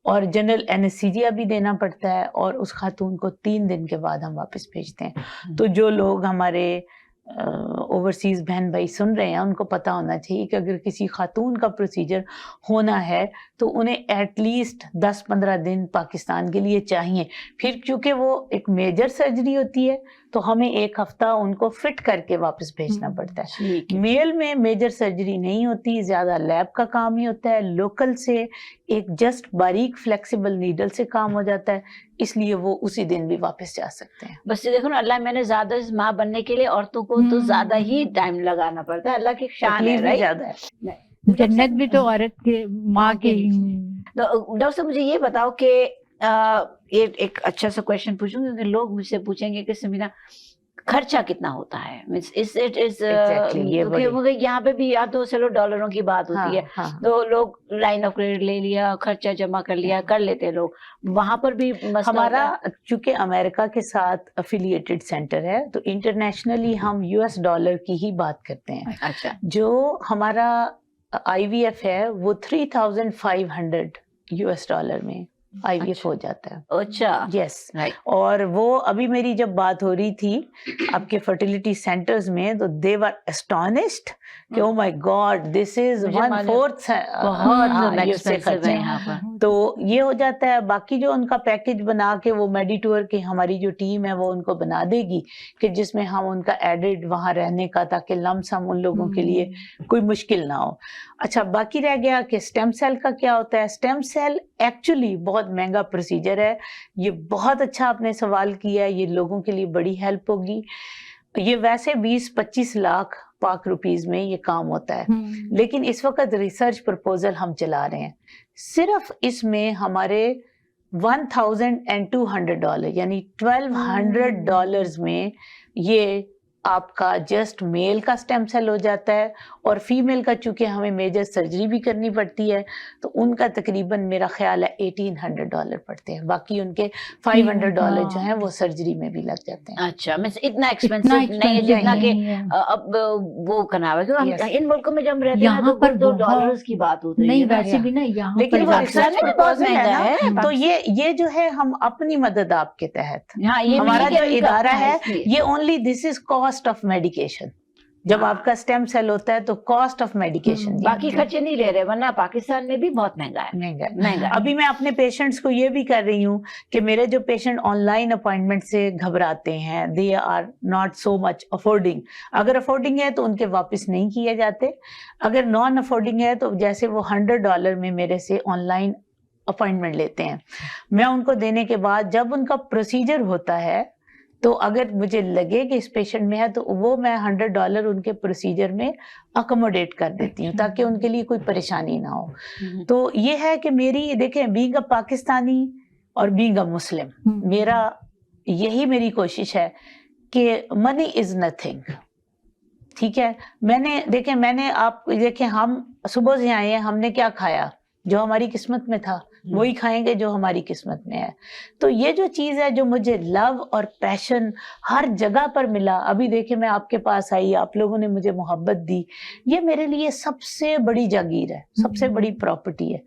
اور جنرل اینستھیزیا بھی دینا پڑتا ہے, اور اس خاتون کو 3 دن کے بعد ہم واپس بھیجتے ہیں. تو جو لوگ ہمارے اوورسیز بہن بھائی سن رہے ہیں ان کو پتا ہونا چاہیے کہ اگر کسی خاتون کا پروسیجر ہونا ہے تو انہیں ایٹ لیسٹ 10-15 دن پاکستان کے لیے چاہیے. پھر کیونکہ وہ ایک میجر سرجری ہوتی ہے تو ہمیں 1 ہفتہ ان کو فٹ کر کے واپس بھیجنا پڑتا ہے. میل میں میجر سرجری نہیں ہوتی, زیادہ لیب کا کام ہی ہوتا ہے. لوکل سے ایک جسٹ باریک فلیکسیبل نیڈل سے کام ہو جاتا ہے, اس لیے وہ اسی دن بھی واپس جا سکتے ہیں. بس یہ دیکھو نا, اللہ میں نے زیادہ ماں بننے کے لیے عورتوں کو تو زیادہ ہی ٹائم لگانا پڑتا ہے. اللہ کی شان ہے, بھی زیادہ ہے. جنت بھی تو عورت کے ماں کے ہی. ڈاکٹر صاحب مجھے یہ بتاؤ کہ یہ ایک اچھا سا کویشچن پوچھوں گی, کیونکہ لوگ مجھ سے پوچھیں گے کہ سمینا خرچہ کتنا ہوتا ہے, یہاں پہ بھی یا تو چلو ڈالروں کی بات ہوتی ہے تو لوگ لائن آف کریڈٹ لے لیا, خرچہ جمع کر لیا, کر لیتے لوگ. وہاں پر بھی ہمارا چونکہ امریکہ کے ساتھ افیلیٹڈ سینٹر ہے تو انٹرنیشنلی ہم US ڈالر کی ہی بات کرتے ہیں. اچھا. جو ہمارا IVF ہے وہ 3500 US ڈالر میں IVF ہو جاتا ہے. اچھا. یس. اور وہ ابھی میری جب بات ہو رہی تھی آپ کے فرٹیلیٹی سینٹرز میں تو they were astonished کہ oh my God this is 1/4 تو یہ ہو جاتا ہے. باقی جو ان کا پیکج بنا کے وہ میڈیٹور کی ہماری جو ٹیم ہے وہ ان کو بنا دے گی کہ جس میں ہم ان کا ایڈڈ وہاں رہنے کا, تاکہ لمس ہم ان لوگوں کے لیے کوئی مشکل نہ ہو. اچھا باقی رہ گیا کہ سٹیم سیل کا کیا ہوتا ہے. سٹیم سیل ایکچولی بہت مہنگا پروسیجر ہے. یہ بہت اچھا آپ نے سوال کیا ہے, یہ لوگوں کے لیے بڑی ہیلپ ہوگی. یہ ویسے 20-25 لاکھ پاک روپیز میں یہ کام ہوتا ہے, لیکن اس وقت ریسرچ پرپوزل ہم چلا رہے ہیں. صرف اس میں ہمارے $1,200 یعنی $1,200 میں یہ آپ کا جسٹ میل کا سٹیم سیل ہو جاتا ہے, اور فیمیل کا چونکہ ہمیں میجر سرجری بھی کرنی پڑتی ہے تو ان کا تقریباً میرا خیال ہے $1,800 پڑتے ہیں. باقی ان کے $500 جو ہیں وہ سرجری میں بھی لگ جاتے ہیں. اچھا اتنا ایکسپینسو نہیں ہے جتنا کہ اب وہ کرنا ہوا. ان ملکوں میں جب رہتے ہیں تو ڈالرز کی بات ہوتی ہے. نہیں ویسے بھی نا یہاں لیکن وہ ریسرچ پرپوزل ہے نا, تو یہ جو ہے ہم اپنی مدد آپ کے تحت, ہمارا جو ادارہ ہے یہ only this is cost of medication. जब हाँ। आपका स्टेम सेल होता है तो कॉस्ट ऑफ मेडिकेशन बाकी खर्चे नहीं ले रहे, वरना पाकिस्तान में भी बहुत महंगा है, महंगा है। अभी मैं अपने पेशेंट्स को ये भी कर रही हूँ कि मेरे जो पेशेंट ऑनलाइन अपॉइंटमेंट से घबराते हैं, they are not so much affording, अगर अफोर्डिंग है तो उनके वापस नहीं किए जाते, अगर नॉन अफोर्डिंग है तो जैसे वो $100 में मेरे से ऑनलाइन अपॉइंटमेंट लेते हैं, मैं उनको देने के बाद जब उनका प्रोसीजर होता है तो अगर मुझे लगे कि इस पेशेंट में है तो वो मैं $100 उनके प्रोसीजर में अकोमोडेट कर देती हूँ ताकि उनके लिए कोई परेशानी ना हो। तो ये है कि मेरी, देखें, बीइंग अ पाकिस्तानी और बीइंग अ मुस्लिम, मेरा यही मेरी कोशिश है कि मनी इज नथिंग, ठीक है। आप देखें, हम सुबह से आए हैं, हमने क्या खाया, जो हमारी किस्मत में था वही खाएंगे जो हमारी किस्मत में है। तो ये जो चीज है, जो मुझे लव और पैशन हर जगह पर मिला, अभी देखिए मैं आपके पास आई, आप लोगों ने मुझे मोहब्बत दी, ये मेरे लिए सबसे बड़ी जागीर है, सबसे बड़ी प्रॉपर्टी है।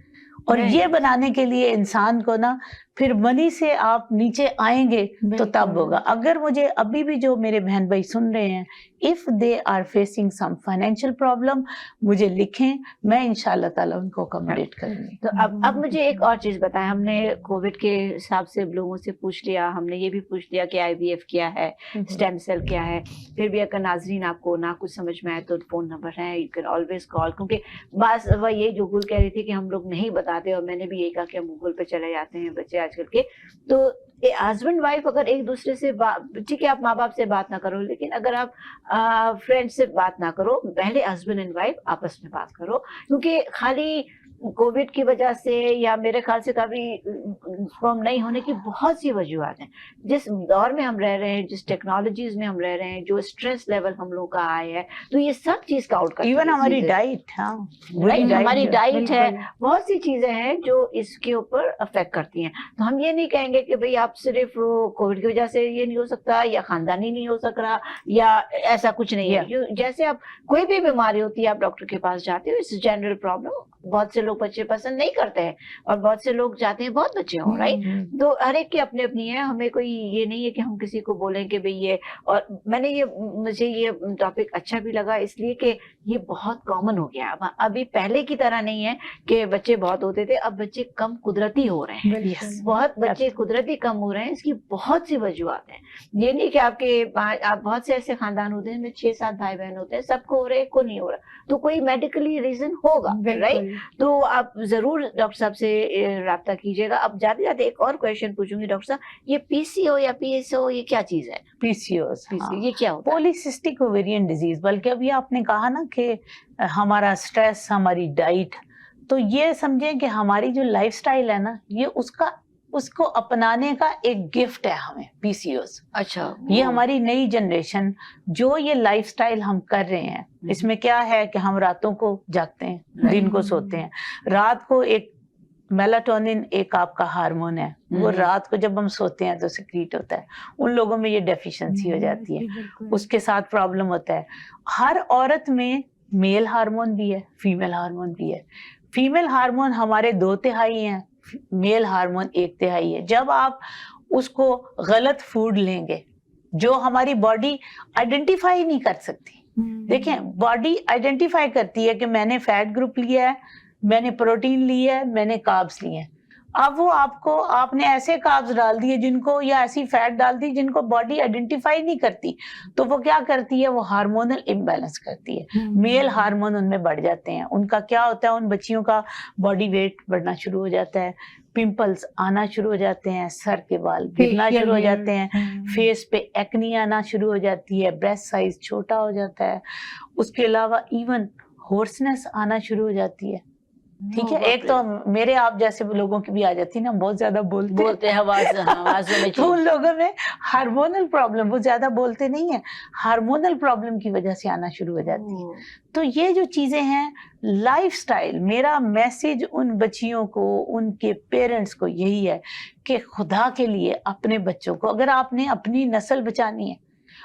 और ये बनाने के लिए इंसान को ना, फिर मनी से आप नीचे आएंगे तो तब होगा। अगर मुझे अभी भी जो मेरे बहन भाई सुन रहे हैं, if they are facing some financial problem, मुझे लिखें, मैं इंशाल्लाह ताला उनको अकोमोडेट करूंगी। तो अब मुझे एक और चीज बताएं, हमने कोविड के हिसाब से लोगों से पूछ लिया, हमने ये भी पूछ लिया कि IVF क्या है, स्टेम सेल क्या है, फिर भी अगर नाजरीन आपको ना कुछ समझ में आए तो फोन नंबर है, यू कैन ऑलवेज कॉल, क्योंकि बस वह ये जो गुल कह रही थी कि हम लोग नहीं बताते, और मैंने भी यही कहा कि हम गूगल पे चले जाते हैं बच्चे आजकल के। तो हस्बैंड वाइफ अगर एक दूसरे से ठीक है, आप माँ बाप से बात ना करो, लेकिन अगर आप फ्रेंड से बात ना करो, पहले हस्बैंड एंड वाइफ आपस में बात करो, क्योंकि खाली कोविड की वजह से या मेरे ख्याल से कभी फॉर्म नहीं होने की बहुत सी वजूहत हैं। जिस दौर में हम रह रहे हैं, जिस टेक्नोलॉजीज में हम रह रहे हैं, जो स्ट्रेस लेवल हम लोग का आया है, तो ये सब चीज का आउट करती है। इवन हमारी डाइट, हमारी डाइट है, बहुत सी चीजें हैं जो इसके ऊपर अफेक्ट करती हैं। तो हम ये नहीं कहेंगे कि भाई आप सिर्फ कोविड की वजह से ये नहीं हो सकता, या खानदानी नहीं हो सक रहा, या ऐसा कुछ नहीं है। जैसे आप कोई भी बीमारी होती है, आप डॉक्टर के पास जाते हो, इट्स जनरल प्रॉब्लम। बहुत से लोग बच्चे पसंद नहीं करते हैं, और बहुत से लोग चाहते हैं बहुत बच्चे हों, राइट। तो हर एक की अपनी अपनी है, हमें कोई ये नहीं है कि हम किसी को बोलें कि भाई ये। और मुझे ये टॉपिक अच्छा भी लगा इसलिए कि ये बहुत कॉमन हो गया। अभी पहले की तरह नहीं है कि बच्चे बहुत होते थे, अब बच्चे कम कुदरती हो रहे हैं, बहुत बच्चे कुदरती कम हो रहे हैं। इसकी बहुत सी वजूहत हैं। ये नहीं कि आप बहुत से ऐसे खानदान होते हैं जिनमें 6-7 भाई बहन होते हैं, सबको हो रहा है, को नहीं हो रहा, तो कोई मेडिकली रीजन होगा, राइट। तो आप जरूर डॉक्टर साहब से राब्ता कीजिएगा। अब जाते जाते एक और क्वेश्चन पूछूंगी डॉक्टर साहब, ये PCO या PSO ये क्या चीज है? PCOS, ये क्या होता है? Polycystic ovarian disease. बल्कि अभी आपने कहा ना कि हमारा स्ट्रेस, हमारी डाइट, तो ये समझें कि हमारी जो लाइफस्टाइल है ना, ये उसको अपनाने का एक गिफ्ट है हमें, PCOS। अच्छा, ये हमारी नई जनरेशन जो ये लाइफस्टाइल हम कर रहे हैं, इसमें क्या है कि हम रातों को जागते हैं, दिन को सोते हैं। रात को एक मेलाटोनिन एक आपका हार्मोन है, वो रात को जब हम सोते हैं तो सिक्रीट होता है, उन लोगों में ये डेफिशिएंसी हो जाती है, उसके साथ प्रॉब्लम होता है। हर औरत में मेल हार्मोन भी है, फीमेल हार्मोन भी है। फीमेल हार्मोन हमारे 2/3 हैं, मेल हार्मोन 1/3 है। जब आप उसको गलत फूड लेंगे जो हमारी बॉडी आइडेंटिफाई नहीं कर सकती, देखें बॉडी आइडेंटिफाई करती है कि मैंने फैट ग्रुप लिया है, मैंने प्रोटीन लिया है, मैंने कार्ब्स लिए हैं। अब वो आपने ऐसे कार्ब्स डाल दिए जिनको, या ऐसी फैट डाल दी जिनको बॉडी आइडेंटिफाई नहीं करती, तो वो क्या करती है, वो हार्मोनल इम्बैलेंस करती है। मेल हार्मोन उनमें बढ़ जाते हैं। उनका क्या होता है, उन बच्चियों का बॉडी वेट बढ़ना शुरू हो जाता है, पिंपल्स आना शुरू हो जाते हैं, सर के बाल गिरना शुरू हो जाते हैं, फेस पे एक्नी आना शुरू हो जाती है, ब्रेस्ट साइज छोटा हो जाता है। उसके अलावा इवन होर्सनेस आना शुरू हो जाती है। ठीक है, एक तो मेरे आप जैसे लोगों की भी आ जाती है ना, बहुत ज्यादा बोलते हैं आवाज में तो उन लोगों में हार्मोनल प्रॉब्लम, वो ज्यादा बोलते नहीं है, हार्मोनल प्रॉब्लम की वजह से आना शुरू हो जाती है। तो ये जो चीजें हैं, लाइफस्टाइल, मेरा मैसेज उन बच्चियों को, उनके पेरेंट्स को यही है कि खुदा के लिए अपने बच्चों को, अगर आपने अपनी नस्ल बचानी है,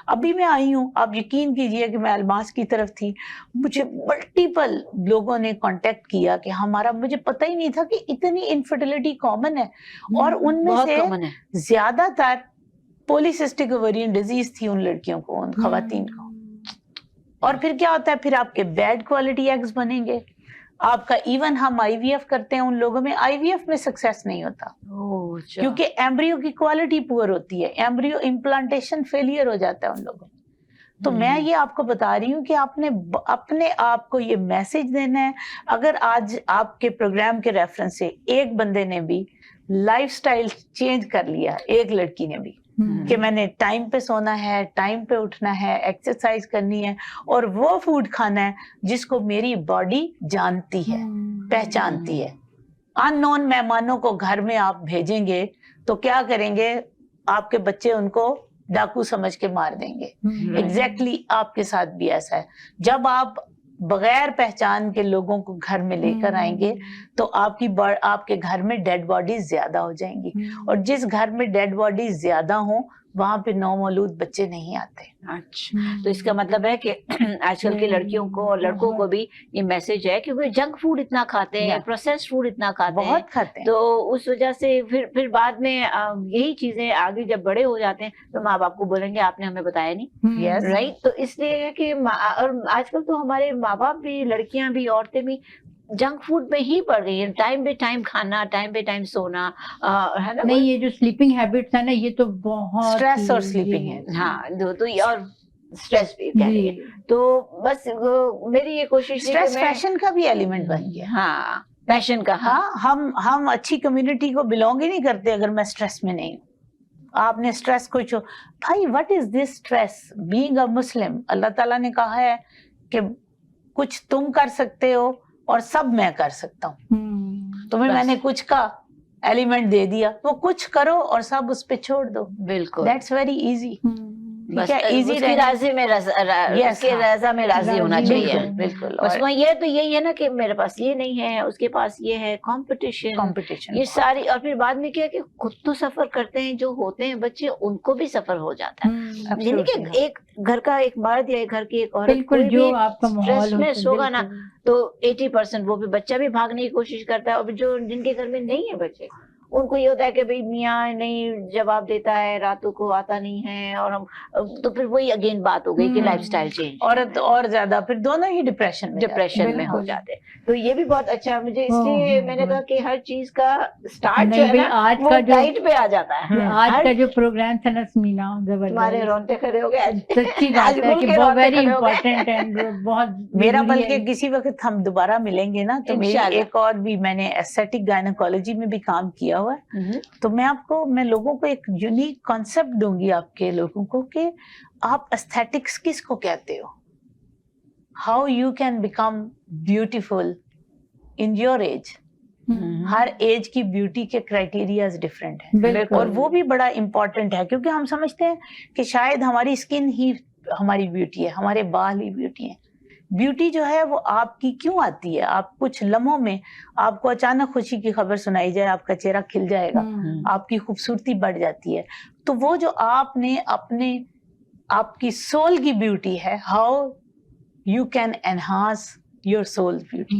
अभी मैं आई हूँ, आप यकीन कीजिए कि मैं अल्मास की तरफ थी, मुझे मल्टीपल लोगों ने कांटेक्ट किया कि मुझे पता ही नहीं था कि इतनी इनफर्टिलिटी कॉमन है, और उनमें से ज्यादातर पॉलीसिस्टिक ओवेरियन डिजीज थी उन लड़कियों को, उन खवातीन को। اور پھر کیا ہوتا ہے, پھر آپ کے بیڈ کوالٹی ایگز بنیں گے آپ کا. ایون ہم آئی وی ایف کرتے ہیں, ان لوگوں میں آئی وی ایف میں سکسیس نہیں ہوتا کیونکہ ایمبریو کی کوالٹی پور ہوتی ہے, ایمبریو امپلانٹیشن فیلئر ہو جاتا ہے ان لوگوں. تو میں یہ آپ کو بتا رہی ہوں کہ آپ نے اپنے آپ کو یہ میسج دینا ہے. اگر آج آپ کے پروگرام کے ریفرنس سے ایک بندے نے بھی لائف سٹائل چینج کر لیا, ایک لڑکی نے بھی, کہ میں نے ٹائم پہ سونا ہے, ٹائم پہ اٹھنا ہے, ایکسرسائز کرنی ہے, اور وہ فوڈ کھانا ہے جس کو میری باڈی جانتی ہے, پہچانتی ہے. ان نون مہمانوں کو گھر میں آپ بھیجیں گے تو کیا کریں گے, آپ کے بچے ان کو ڈاکو سمجھ کے مار دیں گے. ایگزیکٹلی آپ کے ساتھ بھی ایسا ہے. جب آپ بغیر پہچان کے لوگوں کو گھر میں لے کر آئیں گے تو آپ کے گھر میں ڈیڈ باڈیز زیادہ ہو جائیں گی, اور جس گھر میں ڈیڈ باڈیز زیادہ ہوں وہاں پہ نومولود بچے نہیں آتے. اچھا, تو اس کا مطلب ہے کہ آج کل کی لڑکیوں کو اور لڑکوں کو بھی یہ میسج ہے کہ وہ جنک فوڈ اتنا کھاتے ہیں, پروسیسڈ فوڈ اتنا کھاتے ہیں, بہت کھاتے ہیں. تو اس وجہ سے پھر بعد میں یہی چیزیں آگے جب بڑے ہو جاتے ہیں تو ماں باپ کو بولیں گے آپ نے ہمیں بتایا نہیں, رائٹ. تو اس لیے کہ اور آج کل تو ہمارے ماں باپ بھی, لڑکیاں بھی, عورتیں بھی جنک فوڈ میں ہی پڑ گئی ہیں. ٹائم پہ ٹائم کھانا, ٹائم پہ ٹائم سونا, ہے نا. نہیں, یہ جو سلیپنگ ہیبٹس ہے نا, یہ تو بہت اسٹریس اور سلیپنگ ہے. ہاں, تو یہ اور اسٹریس بھی کہہ رہی ہے. تو بس میری یہ کوشش ہے کہ میں فیشن کا بھی ایلیمنٹ بن گیا. ہاں, پیشن کا. ہاں, ہم اچھی کمیونٹی کو بلونگ ہی نہیں کرتے اگر میں اسٹریس میں نہیں ہوں. آپ نے اسٹریس کو بھائی what is this stress being a Muslim. اللہ تعالیٰ نے کہا ہے کہ کچھ تم کر سکتے ہو اور سب میں کر سکتا ہوں. تمہیں میں نے کچھ کا ایلیمنٹ دے دیا, وہ کچھ کرو اور سب اس پہ چھوڑ دو. بالکل, دیٹس ویری ایزی. بس اس کی راضی میں رضا میں راضی ہونا چاہیے. بالکل. بس وہ یہ تو یہی ہے نا کہ میرے پاس یہ نہیں ہے, اس کے پاس یہ ہے, کمپٹیشن یہ ساری. اور پھر بعد میں کیا کہ خود تو سفر کرتے ہیں, جو ہوتے ہیں بچے ان کو بھی سفر ہو جاتا ہے. یعنی کہ ایک گھر کا ایک مرد یا گھر کی ایک عورت کوئی بھی اسٹریس میں ہوگا نا تو 80% وہ بھی بچہ بھی بھاگنے کی کوشش کرتا ہے. اور جو جن کے گھر میں نہیں ہے بچے, ان کو یہ ہوتا ہے کہ بھئی میاں نہیں جواب دیتا ہے, راتوں کو آتا نہیں ہے, اور ہم تو پھر وہی اگین بات ہو گئی کہ لائف سٹائل چینج. عورت اور زیادہ پھر دونوں ہی ڈپریشن میں ہو جاتے ہیں. تو یہ بھی بہت اچھا, مجھے اس لیے میں نے کہا کہ ہر چیز کا سٹارٹ جو ہے نا وہ ڈائٹ پہ آ جاتا ہے. آج کا جو پروگرام تھا نا سمینا, تمہارے رونتے کھڑے ہو گئے. سچی بات ہے کہ بہت ویری امپورٹنٹ ہے, بہت میرا. بلکہ کسی وقت ہم دوبارہ ملیں گے نا تو میری ایک اور بھی, میں نے ایسٹھیٹک گائنیکولوجی میں بھی کام کیا ہوا ہے, تو میں لوگوں کو ایک یونیک کانسیپٹ دوں گی آپ کے لوگوں کو کہ آپ ایستھیٹکس کس کو کہتے ہو, how you can become beautiful in your age. ہر ایج کی بیوٹی کے کرائٹیریاز ڈفرینٹ ہیں, اور وہ بھی بڑا امپورٹنٹ ہے کیونکہ ہم سمجھتے ہیں کہ شاید ہماری اسکن ہی ہماری بیوٹی ہے, ہمارے بال ہی بیوٹی ہیں. بیوٹی جو ہے وہ آپ کی کیوں آتی ہے, آپ کچھ لمحوں میں آپ کو اچانک خوشی کی خبر سنائی جائے, آپ کا چہرہ کھل جائے گا, آپ کی خوبصورتی بڑھ جاتی ہے. تو وہ جو آپ نے آپ کی سول کی بیوٹی ہے, how you can enhance your soul beauty.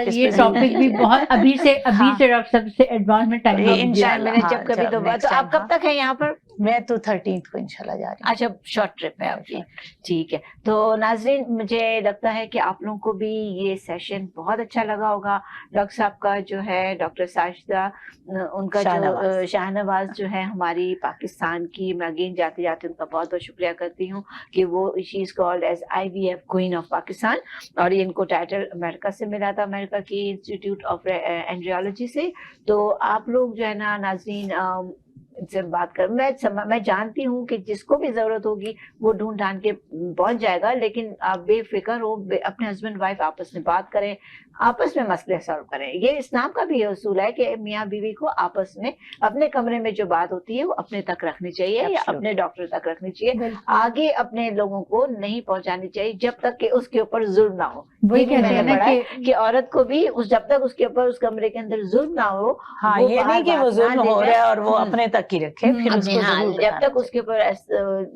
یہ ٹاپک بھی بہت ابھی سے ڈاکٹر صاحب سے ایڈوانسمنٹ جب کبھی تو آپ کب تک ہے یہاں پر؟ میں تو 13 کو انشاءاللہ جا رہی ہوں. اچھا, شارٹ ٹرپ ہے آپ کی, ٹھیک ہے. تو ناظرین, مجھے لگتا ہے کہ آپ لوگوں کو بھی یہ سیشن بہت اچھا لگا ہوگا. ڈاکٹر صاحب کا جو ہے, ڈاکٹر ساجدہ, ان کا جو شاہنواز جو ہے ہماری پاکستان کی, میں اگین جاتے جاتے ان کا بہت بہت شکریہ کرتی ہوں کہ وہ she is called as IVF queen of Pakistan, اور ان کو ٹائٹل امریکہ سے ملا تھا, امریکہ کی انسٹیٹیوٹ آف اینڈریالوجی سے. تو آپ لوگ جو ہے نا ناظرین ان سے بات کر, میں جانتی ہوں کہ جس کو بھی ضرورت ہوگی وہ ڈھونڈ ڈھانڈ کے پہنچ جائے گا, لیکن آپ بے فکر ہو, اپنے ہسبینڈ وائف آپس میں بات کریں, آپس میں مسئلے سالو کریں. یہ اسلام کا بھی اصول ہے کہ میاں بیوی کو آپس میں اپنے کمرے میں جو بات ہوتی ہے وہ اپنے تک رکھنی چاہیے, یا اپنے ڈاکٹر تک رکھنی چاہیے, آگے اپنے لوگوں کو نہیں پہنچانی چاہیے جب تک کہ اس کے اوپر ظلم نہ ہو. وہی میں نے پڑھا کہ عورت کو بھی جب تک اس کے اوپر اس کمرے کے اندر ظلم نہ ہو, ہاں یہ نہیں کہ وہ ظلم ہو رہا ہے اور وہ اپنے تک ہی رکھے, پھر اس کو ضرور جب تک اس کے اوپر.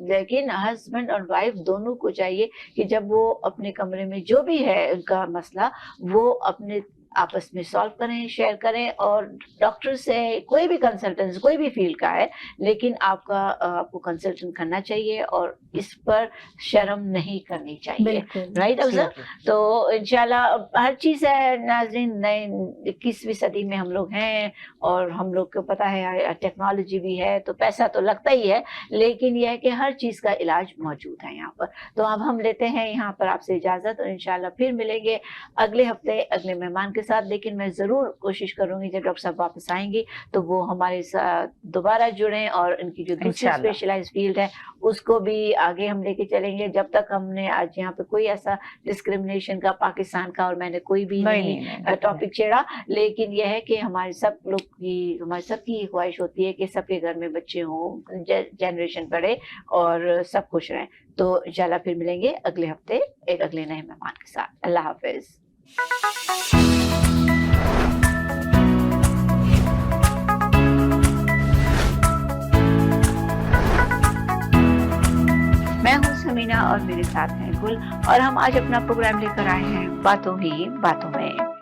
لیکن ہسبینڈ اور وائف دونوں کو چاہیے کہ جب وہ اپنے کمرے میں جو بھی ہے ان کا مسئلہ, وہ اپنے आपस में सॉल्व करें, शेयर करें, और डॉक्टर से कोई भी कंसल्टेंट, कोई भी फील्ड का है, लेकिन आपको कंसल्टेंट करना चाहिए और इस पर शर्म नहीं करनी चाहिए। बिल्कुल। राइट अफजल? तो इंशाल्लाह हर चीज़ है नाज़रीन, नए 21वीं सदी में हम लोग हैं, और हम लोग को पता है टेक्नोलॉजी भी है, तो पैसा तो लगता ही है, लेकिन यह है कि हर चीज़ का इलाज मौजूद है यहाँ पर। तो अब हम लेते हैं यहाँ पर आपसे इजाज़त, और इंशाल्लाह फिर मिलेंगे अगले हफ्ते अगले मेहमान के साथ। लेकिन मैं ज़रूर कोशिश करूँगी जब डॉक्टर साहब वापस आएंगी तो वो हमारे साथ दोबारा जुड़ें, और इनकी जो दूसरी स्पेशलाइज्ड फील्ड है उसको भी आगे हम लेके चलेंगे। जब तक हमने आज यहाँ पे कोई ऐसा डिस्क्रिमिनेशन का, पाकिस्तान का, और मैंने कोई भी नहीं टॉपिक छेड़ा, लेकिन यह है कि हमारे सब लोग की, हमारी सबकी ख्वाहिश होती है कि सबके घर में बच्चे हों, जनरेशन बढ़े और सब खुश रहें। तो इंशाल्लाह फिर मिलेंगे अगले हफ्ते एक अगले नए मेहमान के साथ। अल्लाह हाफिज। मैं हूँ समीना और मेरे साथ हैं गुल, और हम आज अपना प्रोग्राम लेकर आए हैं बातों ही बातों में।